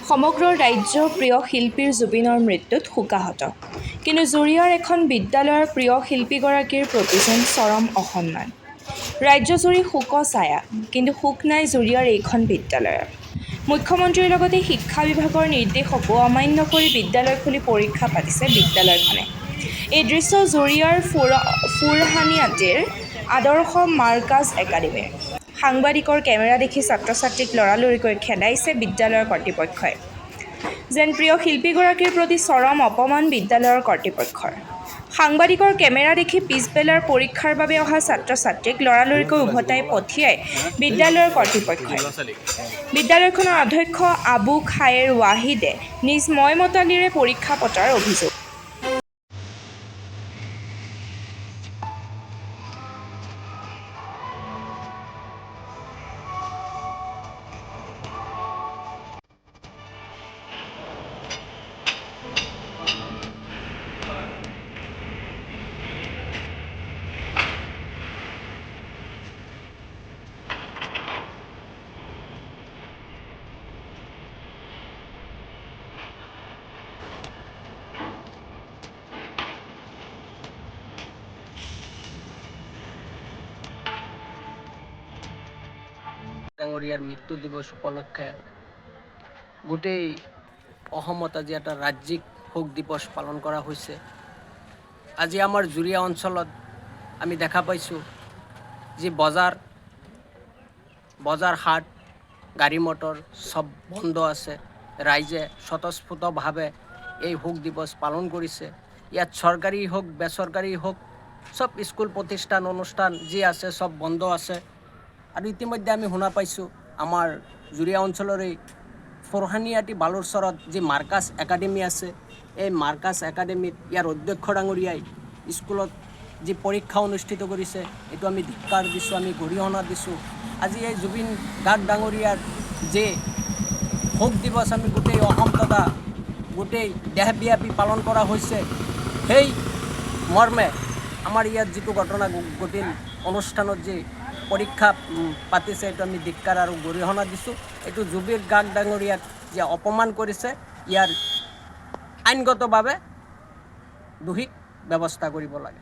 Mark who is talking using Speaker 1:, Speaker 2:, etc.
Speaker 1: সমগ্ৰ ৰাজ্যৰ প্ৰিয় শিল্পীৰ জুবিনৰ মৃত্যুত শোকাহত। কিন্তু জুৰিয়াৰ এখন বিদ্যালয়ৰ প্ৰিয় শিল্পীগৰাকীৰ প্ৰতি যেন চৰম অসন্মান। ৰাজ্যজুৰি শোকৰ ছায়া, কিন্তু শোক নাই জুৰিয়াৰ এইখন বিদ্যালয়ৰ। মুখ্যমন্ত্ৰীৰ লগতে শিক্ষা বিভাগৰ নিৰ্দেশকো অমান্য কৰি বিদ্যালয় খুলি পৰীক্ষা পাতিছে বিদ্যালয়খনে। এই দৃশ্য জুৰিয়াৰ ফুৰহানিয়াটিৰ আদৰ্শ মাৰ্কাজ একাডেমীৰ। সাংবাদিকৰ কেমেৰা দেখি ছাত্ৰ-ছাত্ৰীক লৰালৰিকৈ খেদাইছে বিদ্যালয়ৰ কৰ্তৃপক্ষই। যেন প্ৰিয় শিল্পীগৰাকীৰ প্ৰতি চৰম অপমান বিদ্যালয়ৰ কৰ্তৃপক্ষৰ। সাংবাদিকৰ কেমেৰা দেখি পিছবেলাৰ পৰীক্ষাৰ বাবে অহা ছাত্ৰ-ছাত্ৰীক লৰালৰিকৈ উভতাই পঠিয়াই বিদ্যালয়ৰ কৰ্তৃপক্ষই। বিদ্যালয়খনৰ অধ্যক্ষ আবু খায়েৰ ৱাহিদে নিজ ময়মতালিৰে পৰীক্ষা পতাৰ অভিযোগ।
Speaker 2: ডাঙৰীয়াৰ মৃত্যু দিৱস উপলক্ষে গোটেই অসমত আজি এটা ৰাজ্যিক শোক দিৱস পালন কৰা হৈছে। আজি আমাৰ জুৰিয়া অঞ্চলত আমি দেখা পাইছোঁ যি বজাৰ হাট গাড়ী মটৰ চব বন্ধ আছে। ৰাইজে স্বতঃস্ফূৰ্তভাৱে এই শোক দিৱস পালন কৰিছে। ইয়াত চৰকাৰী হওক বেচৰকাৰী হওক চব স্কুল প্ৰতিষ্ঠান অনুষ্ঠান যি আছে চব বন্ধ আছে। আৰু ইতিমধ্যে আমি শুনা পাইছোঁ আমাৰ জুৰিয়া অঞ্চলৰ এই ফুৰহানিয়াটি বালুৰচৰত যি মাৰ্কাজ একাডেমী আছে, এই মাৰ্কাজ একাডেমীত ইয়াৰ অধ্যক্ষ ডাঙৰীয়াই স্কুলত যি পৰীক্ষা অনুষ্ঠিত কৰিছে এইটো আমি ধিক্কাৰ দিছোঁ, আমি গৰিহণা দিছোঁ। আজি এই জুবিন গাৰ্গ ডাঙৰীয়াৰ যে শোক দিৱস আমি গোটেই অসম তথা গোটেই দেশব্যাপী পালন কৰা হৈছে, সেই মৰ্মে আমাৰ ইয়াত যিটো ঘটনা ঘটিল অনুষ্ঠানত যি পৰীক্ষা পাতিছে এইটো আমি ধিক্কাৰ আৰু গৰিহণা দিছোঁ। এইটো জুবিন গাৰ্গ ডাঙৰীয়াক যে অপমান কৰিছে ইয়াৰ আইনগতভাৱে দোষীক ব্যৱস্থা কৰিব লাগে।